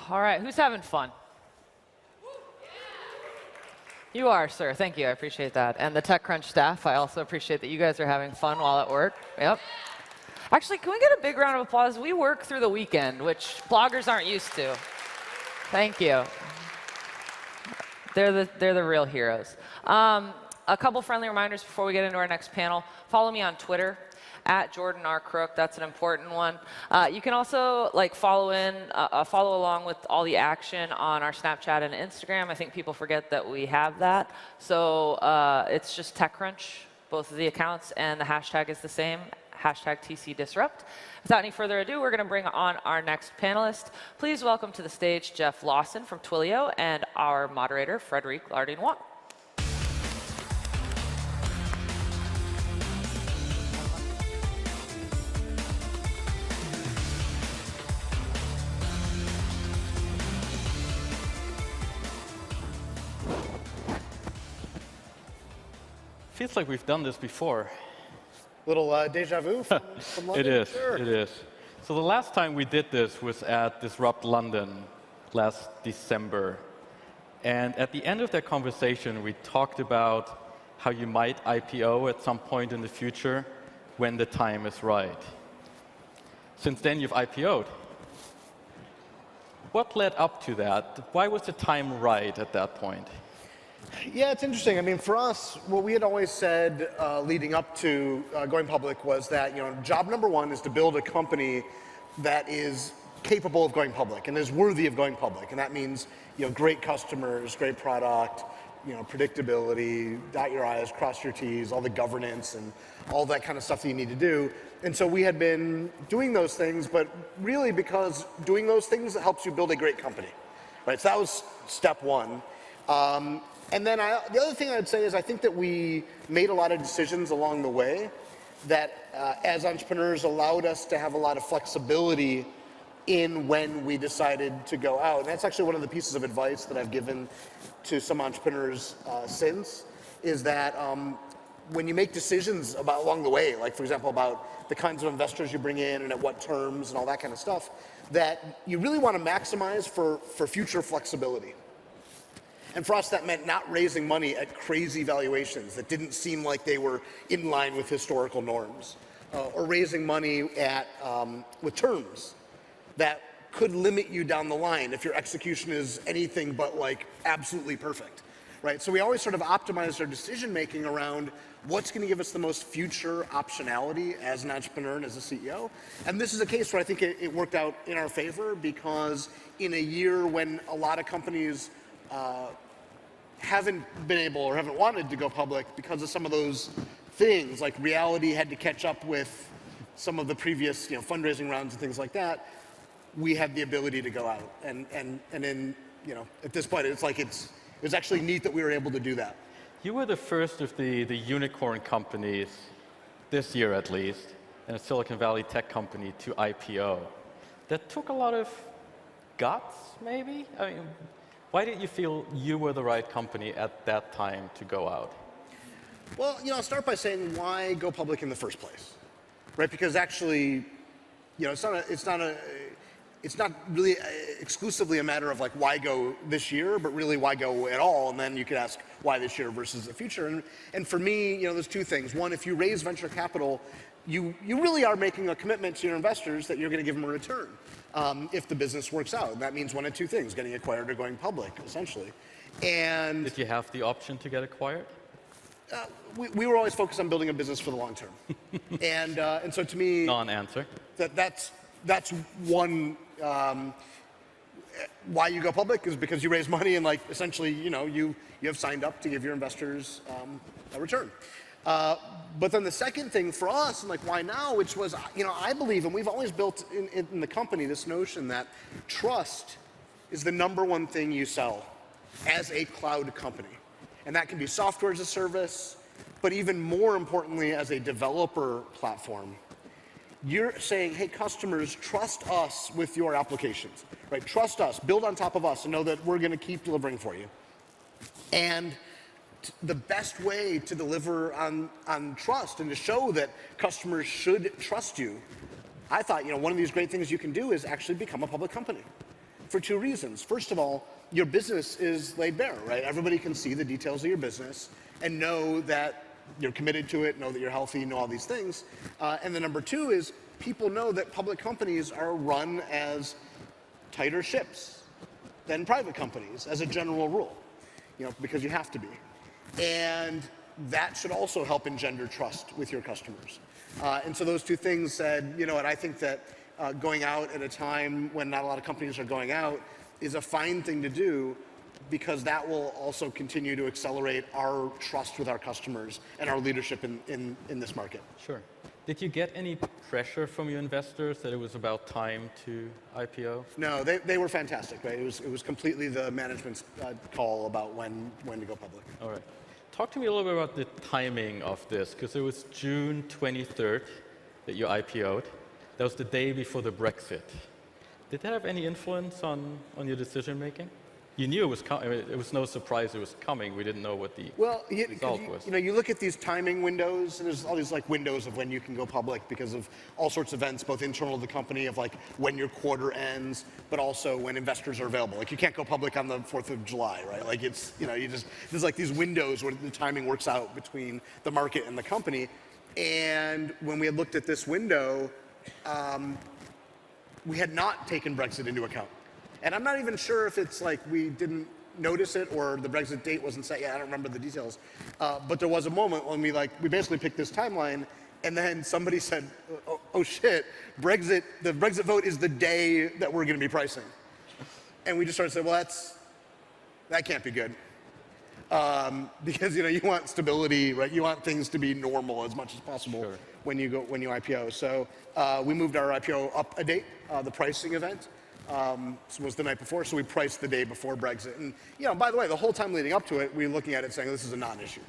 All right, who's having fun? You are, sir. Thank you. I appreciate that. And the TechCrunch staff, I also appreciate that you guys are having fun while at work. Yep. Actually, can we get a big round of applause? We work through the weekend, which bloggers aren't used to. Thank you. They're the real heroes. A couple friendly reminders before we get into our next panel. Follow me on Twitter, @JordanRCrook. That's an important one. You can also follow along with all the action on our Snapchat and Instagram. I think people forget that we have that. So it's just TechCrunch, both of the accounts, and the hashtag is the same, #TCDisrupt. Without any further ado, we're going to bring on our next panelist. Please welcome to the stage Jeff Lawson from Twilio and our moderator, Frederic Ladrinois. Feels like we've done this before. Little deja vu from London? It is, Sure. it is. So the last time we did this was at Disrupt London last December. And at the end of that conversation, we talked about how you might IPO at some point in the future when the time is right. Since then, you've IPO'd. What led up to that? Why was the time right at that point? Yeah, it's interesting. I mean, for us, what we had always said leading up to going public was that job number one is to build a company that is capable of going public and is worthy of going public, and that means great customers, great product, predictability, dot your I's, cross your T's, all the governance and all that kind of stuff that you need to do. And so we had been doing those things, but really because doing those things helps you build a great company, right? So that was step one. And then the other thing I'd say is I think that we made a lot of decisions along the way that as entrepreneurs allowed us to have a lot of flexibility in when we decided to go out. And that's actually one of the pieces of advice that I've given to some entrepreneurs since, is that when you make decisions about along the way, like for example about the kinds of investors you bring in and at what terms and all that kind of stuff, that you really want to maximize for future flexibility. And for us, that meant not raising money at crazy valuations that didn't seem like they were in line with historical norms, or raising money with terms that could limit you down the line if your execution is anything but absolutely perfect, right? So we always sort of optimized our decision making around what's going to give us the most future optionality as an entrepreneur and as a CEO. And this is a case where I think it worked out in our favor, because in a year when a lot of companies haven't been able or haven't wanted to go public because of some of those things, like reality had to catch up with some of the previous fundraising rounds and things like that, we had the ability to go out. And in at this point it's actually neat that we were able to do that. You were the first of the unicorn companies, this year at least, and a Silicon Valley tech company to IPO. That took a lot of guts, maybe? I mean, why did you feel you were the right company at that time to go out? Well, I'll start by saying why go public in the first place, right? Because actually, it's not really exclusively a matter of why go this year, but really why go at all. And then you could ask why this year versus the future. And for me, there's two things. One, if you raise venture capital, you really are making a commitment to your investors that you're going to give them a return if the business works out. And that means one of two things: getting acquired or going public, essentially. And did you have the option to get acquired? We were always focused on building a business for the long term. And so to me, non-answer. That's one why you go public, is because you raise money and essentially you have signed up to give your investors a return. But then the second thing for us, and why now, which was, I believe, and we've always built in the company this notion that trust is the number one thing you sell as a cloud company. And that can be software as a service, but even more importantly, as a developer platform. You're saying, hey, customers, trust us with your applications, right? Trust us, build on top of us, and know that we're going to keep delivering for you. And the best way to deliver on trust and to show that customers should trust you, I thought, one of these great things you can do is actually become a public company. for two reasons. First of all, your business is laid bare, right? Everybody can see the details of your business and know that you're committed to it, know that you're healthy, know all these things. And the number two is people know that public companies are run as tighter ships than private companies as a general rule, because you have to be. And that should also help engender trust with your customers. And so those two things said, what I think that going out at a time when not a lot of companies are going out is a fine thing to do, because that will also continue to accelerate our trust with our customers and our leadership in this market. Sure. Did you get any pressure from your investors that it was about time to IPO? No, they were fantastic, right? It was completely the management's call about when to go public. All right. Talk to me a little bit about the timing of this, because it was June 23rd that you IPO'd. That was the day before the Brexit. Did that have any influence on your decision making? You knew it was coming. I mean, it was no surprise it was coming. We didn't know what the result was. You look at these timing windows, and there's all these windows of when you can go public because of all sorts of events, both internal to the company of when your quarter ends, but also when investors are available. You can't go public on the 4th of July, right? It's, there's these windows where the timing works out between the market and the company. And when we had looked at this window, we had not taken Brexit into account. And I'm not even sure if it's we didn't notice it or the Brexit date wasn't set yet. I don't remember the details. But there was a moment when we basically picked this timeline, and then somebody said, oh shit, the Brexit vote is the day that we're going to be pricing. And we just started saying, well, that can't be good. Because you want stability, right? You want things to be normal as much as possible. Sure. when you IPO. So we moved our IPO up a date. The pricing event was the night before, so we priced the day before Brexit. And by the way, the whole time leading up to it, we were looking at it saying this is a non-issue,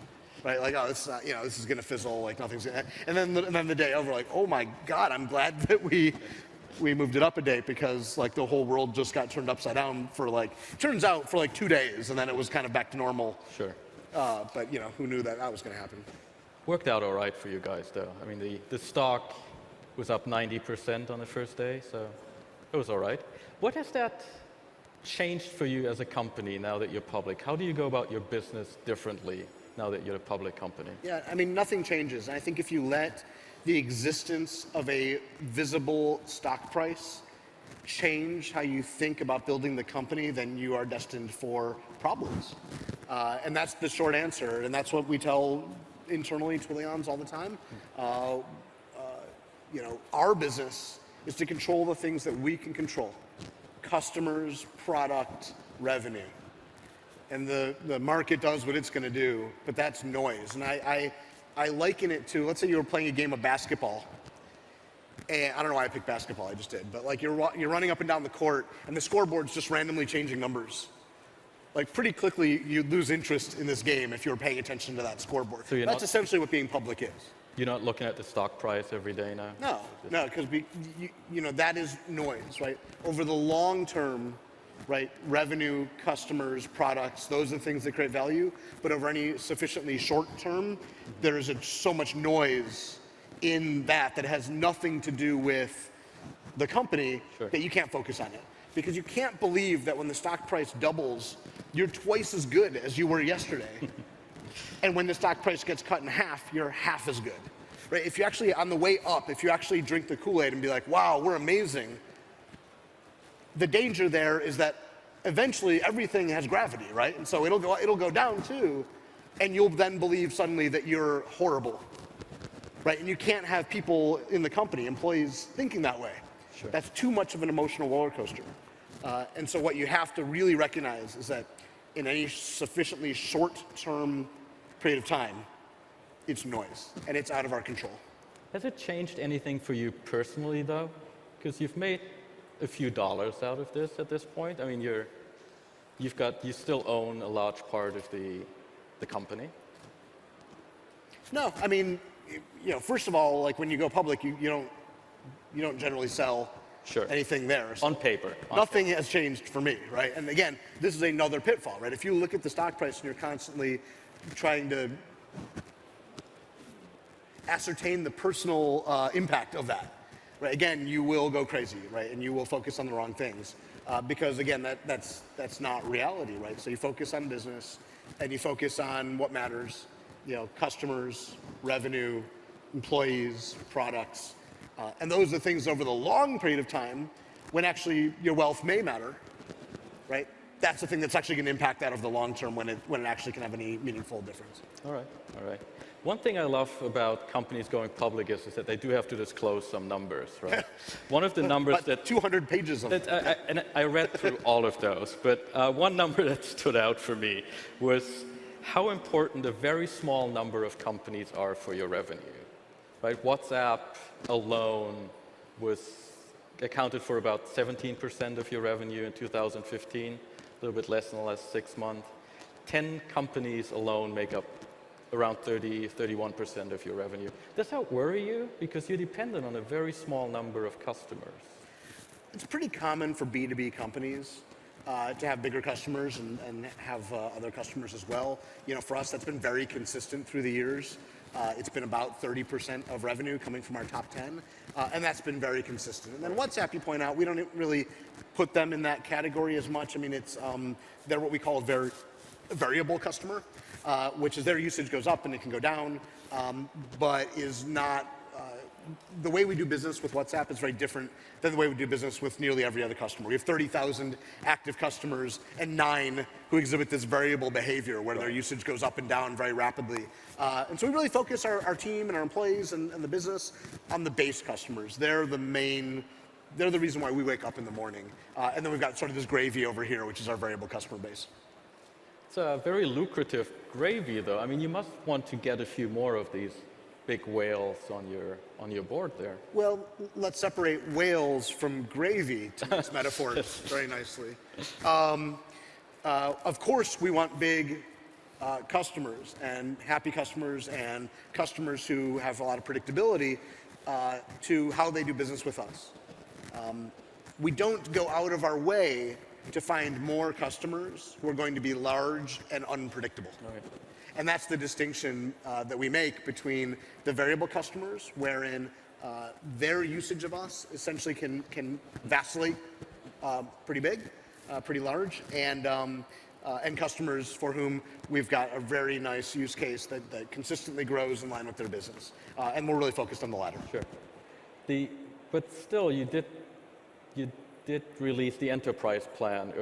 right? This is not, this is going to fizzle, nothing's going to. And then the day of, we're oh my God, I'm glad that we moved it up a date, because the whole world just got turned upside down for turns out for 2 days, and then it was kind of back to normal. Sure. But who knew that was going to happen? Worked out all right for you guys, though. I mean, the stock was up 90% on the first day, so it was all right. What has that changed for you as a company now that you're public? How do you go about your business differently now that you're a public company? Yeah, I mean, nothing changes. And I think if you let the existence of a visible stock price change how you think about building the company, then you are destined for problems. And that's the short answer. And that's what we tell internally Twilions all the time. Our business is to control the things that we can control: customers, product, revenue. And the market does what it's going to do, but that's noise. And I liken it to, let's say you were playing a game of basketball. And I don't know why I picked basketball, I just did. But you're running up and down the court, and the scoreboard's just randomly changing numbers. Pretty quickly, you'd lose interest in this game if you were paying attention to that scoreboard. So that's essentially what being public is. You're not looking at the stock price every day now? No, because that is noise, right? Over the long term, right, revenue, customers, products, those are the things that create value. But over any sufficiently short term, there is so much noise in that has nothing to do with the company. Sure. That you can't focus on it. Because you can't believe that when the stock price doubles, you're twice as good as you were yesterday. And when the stock price gets cut in half, you're half as good. Right? If you actually, on the way up, if you actually drink the Kool-Aid and be wow, we're amazing, the danger there is that eventually everything has gravity, right? And so it'll go down too, and you'll then believe suddenly that you're horrible, right? And you can't have people in the company, employees, thinking that way. Sure. That's too much of an emotional roller coaster. And so what you have to really recognize is that in any sufficiently short-term period of time, it's noise, and it's out of our control. Has it changed anything for you personally, though? Because you've made a few dollars out of this at this point. I mean, you still own a large part of the company. No, I mean, first of all, when you go public, you don't generally sell. Sure. Anything there. So on paper. Nothing has changed for me, right? And again, this is another pitfall, right? If you look at the stock price and you're constantly trying to ascertain the personal impact of that, right? Again, you will go crazy, right? And you will focus on the wrong things. because again, that's not reality, right? So you focus on business and you focus on what matters, customers, revenue, employees, products, and those are the things over the long period of time when actually your wealth may matter, right? That's the thing that's actually going to impact that over the long term when it actually can have any meaningful difference. All right. One thing I love about companies going public is that they do have to disclose some numbers, right? One of the numbers that 200 pages of it. and I read through all of those, but one number that stood out for me was how important a very small number of companies are for your revenue, right? WhatsApp alone accounted for about 17% of your revenue in 2015, a little bit less in the last 6 months. 10 companies alone make up around 31% of your revenue. Does that worry you? Because you're dependent on a very small number of customers. It's pretty common for B2B companies to have bigger customers and have other customers as well. For us, that's been very consistent through the years. It's been about 30% of revenue coming from our top 10, and that's been very consistent. And then WhatsApp, you point out, we don't really put them in that category as much. I mean, they're what we call a variable customer, which is their usage goes up and it can go down, but is not, the way we do business with WhatsApp is very different than the way we do business with nearly every other customer. We have 30,000 active customers and 9 who exhibit this variable behavior where their usage goes up and down very rapidly. And so we really focus our team and our employees and the business on the base customers. They're the reason why we wake up in the morning. And then we've got sort of this gravy over here, which is our variable customer base. It's a very lucrative gravy, though. I mean, you must want to get a few more of these big whales on your board there. Well, let's separate whales from gravy to use metaphors very nicely. Of course, we want big customers and happy customers and customers who have a lot of predictability to how they do business with us. We don't go out of our way to find more customers who are going to be large and unpredictable. Right. And that's the distinction that we make between the variable customers, wherein their usage of us essentially can vacillate pretty big, pretty large, and customers for whom we've got a very nice use case that consistently grows in line with their business. And we're really focused on the latter. Sure. But still, you did release the enterprise plan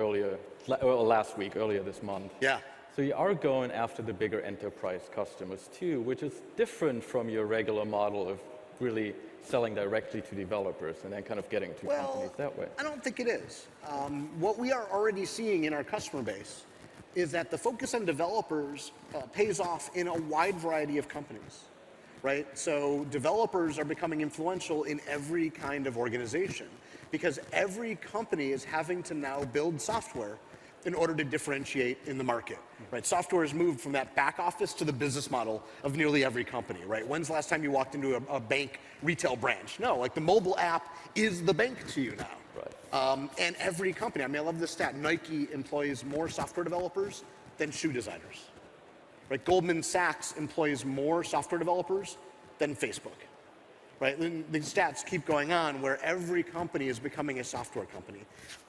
last week, earlier this month. Yeah. So you are going after the bigger enterprise customers too, which is different from your regular model of really selling directly to developers and then kind of getting to companies that way. I don't think it is. What we are already seeing in our customer base is that the focus on developers pays off in a wide variety of companies, right? So developers are becoming influential in every kind of organization because every company is having to now build software in order to differentiate in the market, right? Software has moved from that back office to the business model of nearly every company, right? When's the last time you walked into a bank retail branch? No, like the mobile app is the bank to you now. Right. And every company, I mean, I love this stat, Nike employs more software developers than shoe designers, right? Goldman Sachs employs more software developers than Facebook, right? And the stats keep going on where every company is becoming a software company.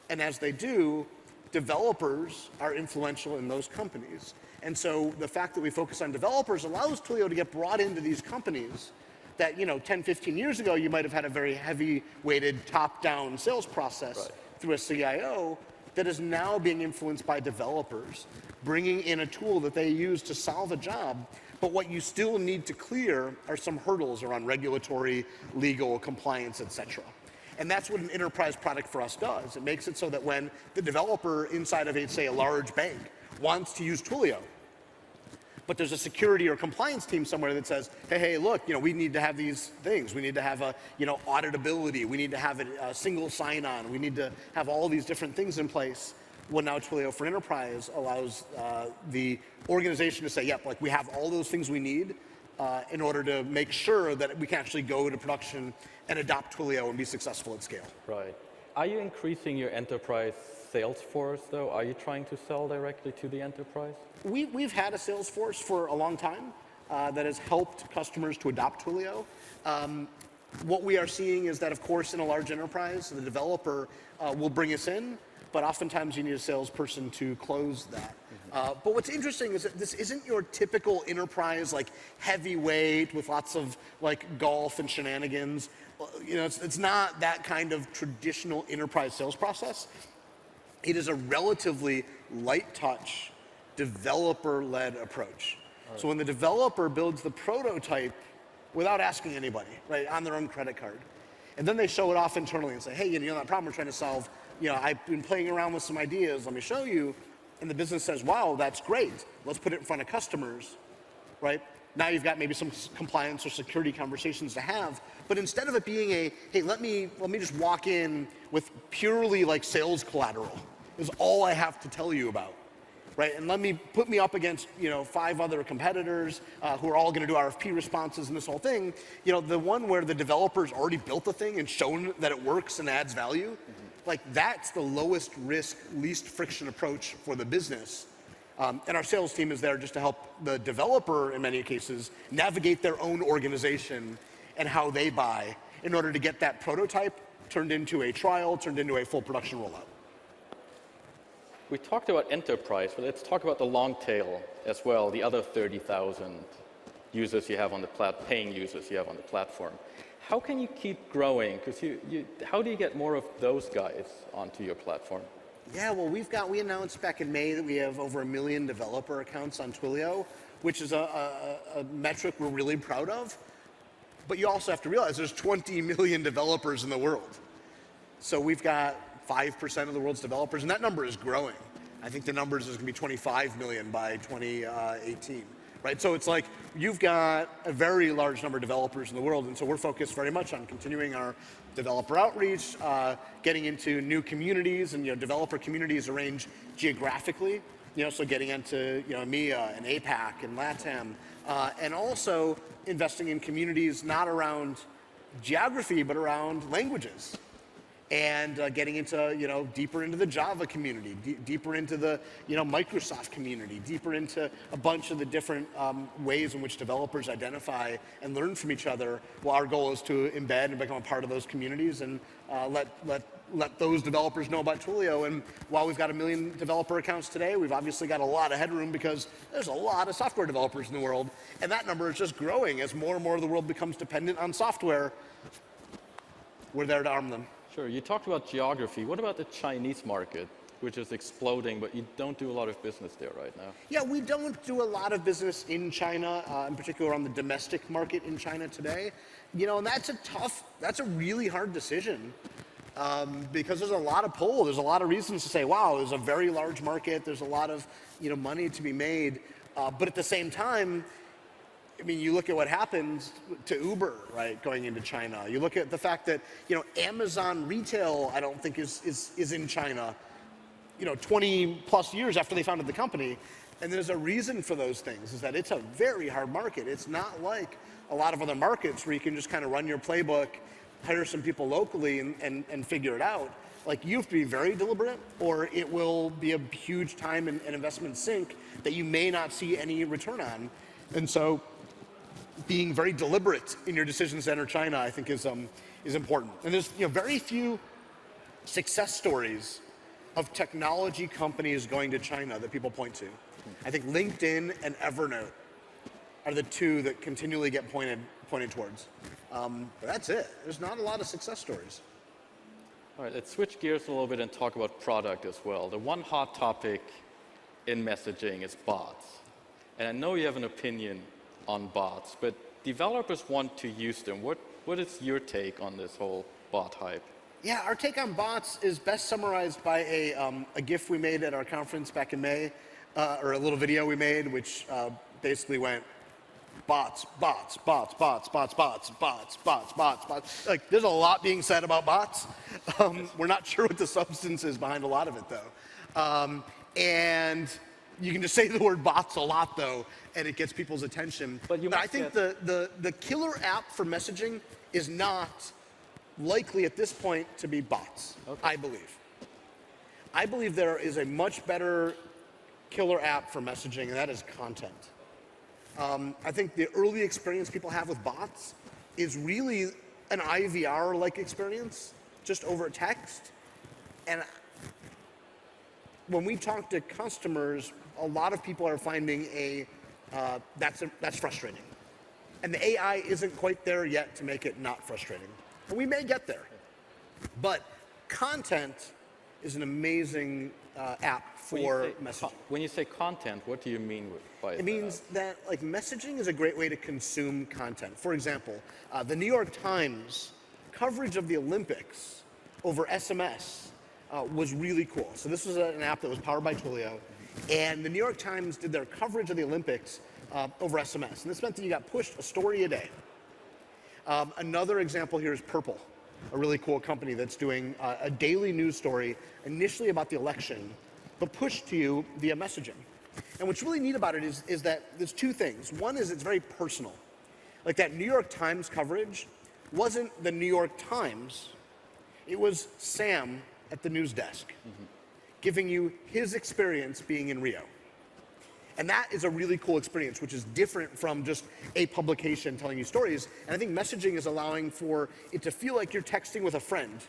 And as they do, developers are influential in those companies. And so the fact that we focus on developers allows Twilio to get brought into these companies that, 10, 15 years ago, you might have had a very heavy-weighted top-down sales process through a CIO that is now being influenced by developers, bringing in a tool that they use to solve a job. But what you still need to clear are some hurdles around regulatory, legal, compliance, et cetera. And that's what an enterprise product for us does. It makes it so that when the developer inside of, say, a large bank wants to use Twilio, but there's a security or compliance team somewhere that says, hey, look, we need to have these things. We need to have auditability. We need to have a single sign-on. We need to have all these different things in place. Well, now Twilio for Enterprise allows the organization to say, yep, like we have all those things we need in order to make sure that we can actually go to production and adopt Twilio and be successful at scale. Right. Are you increasing your enterprise sales force, though? Are you trying to sell directly to the enterprise? We've had a sales force for a long time that has helped customers to adopt Twilio. What we are seeing is that, of course, in a large enterprise, the developer will bring us in, but oftentimes you need a salesperson to close that. But what's interesting is that this isn't your typical enterprise, like heavyweight with lots of like golf and shenanigans. You know, it's not that kind of traditional enterprise sales process. It is a relatively light touch, developer-led approach. So when the developer builds the prototype without asking anybody, right, on their own credit card, and then they show it off internally and say, hey, you know that problem we're trying to solve, you know, I've been playing around with some ideas, let me show you. And the business says, wow, that's great. Let's put it in front of customers, right? Now you've got maybe some compliance or security conversations to have. But instead of it being a, hey, let me just walk in with purely like sales collateral is all I have to tell you about, right? And put me up against, you know, 5 other competitors who are all going to do RFP responses and this whole thing. You know, the one where the developer's already built the thing and shown that it works and adds value, like that's the lowest risk, least friction approach for the business. And our sales team is there just to help the developer, in many cases, navigate their own organization and how they buy in order to get that prototype turned into a trial, turned into a full production rollout. We talked about enterprise, but let's talk about the long tail as well, the other 30,000 users you have on the paying users you have on the platform. How can you keep growing? Because how do you get more of those guys onto your platform? Yeah, well, we announced back in May that we have over 1 million developer accounts on Twilio, which is a metric we're really proud of. But you also have to realize there's 20 million developers in the world. So we've got 5% of the world's developers, and that number is growing. I think the numbers is going to be 25 million by 2018. Right, so it's like you've got a very large number of developers in the world, and so we're focused very much on continuing our developer outreach, getting into new communities, and developer communities arranged geographically. So getting into EMEA and APAC and LATAM, and also investing in communities not around geography but around languages. And getting into, deeper into the Java community, deeper into the, Microsoft community, deeper into a bunch of the different ways in which developers identify and learn from each other. Well, our goal is to embed and become a part of those communities and let those developers know about Twilio. And while we've got 1 million developer accounts today, we've obviously got a lot of headroom because there's a lot of software developers in the world. And that number is just growing as more and more of the world becomes dependent on software. We're there to arm them. Sure, you talked about geography. What about the Chinese market, which is exploding, but you don't do a lot of business there right now? Yeah, we don't do a lot of business in China, in particular on the domestic market in China today. And that's a really hard decision because there's a lot of pull. There's a lot of reasons to say, wow, there's a very large market. There's a lot of money to be made. But at the same time, I mean, you look at what happened to Uber, right, going into China. You look at the fact that, Amazon retail, I don't think is in China, 20 plus years after they founded the company. And there's a reason for those things, is that it's a very hard market. It's not like a lot of other markets where you can just kind of run your playbook, hire some people locally and figure it out. Like, you have to be very deliberate, or it will be a huge time and investment sink that you may not see any return on. And so being very deliberate in your decisions to enter China, I think, is important. And there's very few success stories of technology companies going to China that people point to. I think LinkedIn and Evernote are the two that continually get pointed towards. But that's it. There's not a lot of success stories. All right, let's switch gears a little bit and talk about product as well. The one hot topic in messaging is bots. And I know you have an opinion on bots, but developers want to use them. What is your take on this whole bot hype? Yeah, our take on bots is best summarized by a GIF we made at our conference back in May, or a little video we made, which basically went bots, bots, bots, bots, bots, bots, bots, bots, bots, bots. Like, there's a lot being said about bots. We're not sure what the substance is behind a lot of it, though. And you can just say the word bots a lot, though, and it gets people's attention. But I think the killer app for messaging is not likely at this point to be bots, okay. I believe there is a much better killer app for messaging, and that is content. I think the early experience people have with bots is really an IVR-like experience, just over text. And when we talk to customers, a lot of people are finding that's frustrating. And the AI isn't quite there yet to make it not frustrating. And we may get there. But content is an amazing app for messaging. When you say content, what do you mean by that? It means that like messaging is a great way to consume content. For example, the New York Times coverage of the Olympics over SMS was really cool. So this was an app that was powered by Twilio, and the New York Times did their coverage of the Olympics over SMS, and this meant that you got pushed a story a day. Another example here is Purple, a really cool company that's doing a daily news story initially about the election, but pushed to you via messaging. And what's really neat about it is that there's two things. One is it's very personal. Like that New York Times coverage wasn't the New York Times, it was Sam at the news desk, giving you his experience being in Rio. And that is a really cool experience, which is different from just a publication telling you stories. And I think messaging is allowing for it to feel like you're texting with a friend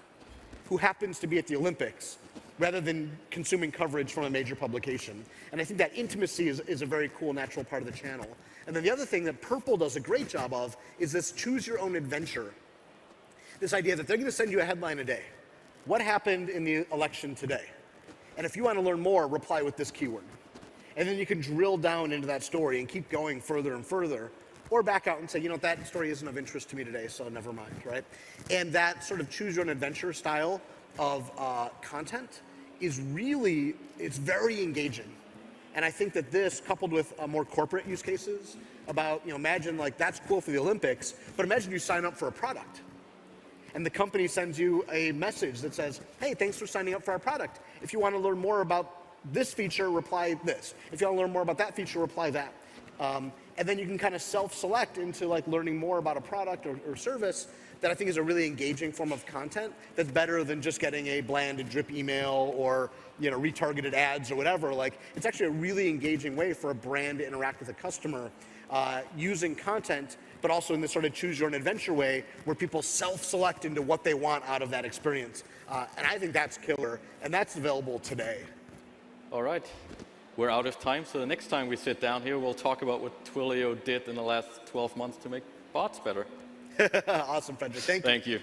who happens to be at the Olympics, rather than consuming coverage from a major publication. And I think that intimacy is a very cool, natural part of the channel. And then the other thing that Purple does a great job of is this choose your own adventure. This idea that they're gonna send you a headline a day. What happened in the election today? And if you wanna learn more, reply with this keyword. And then you can drill down into that story and keep going further and further, or back out and say, you know, that story isn't of interest to me today, so never mind, right? And that sort of choose your own adventure style of content is really, it's very engaging. And I think that this, coupled with more corporate use cases about, you know, imagine like that's cool for the Olympics, but imagine you sign up for a product. And the company sends you a message that says, hey, thanks for signing up for our product. If you want to learn more about this feature, reply this. If you want to learn more about that feature, reply that. And then you can kind of self-select into like learning more about a product or service that I think is a really engaging form of content that's better than just getting a bland and drip email or, you know, retargeted ads or whatever. Like, it's actually a really engaging way for a brand to interact with a customer using content, but also in this sort of choose your own adventure way where people self-select into what they want out of that experience. And I think that's killer, and that's available today. All right. We're out of time, so the next time we sit down here, we'll talk about what Twilio did in the last 12 months to make bots better. Awesome, Frederic. Thank you. Thank you.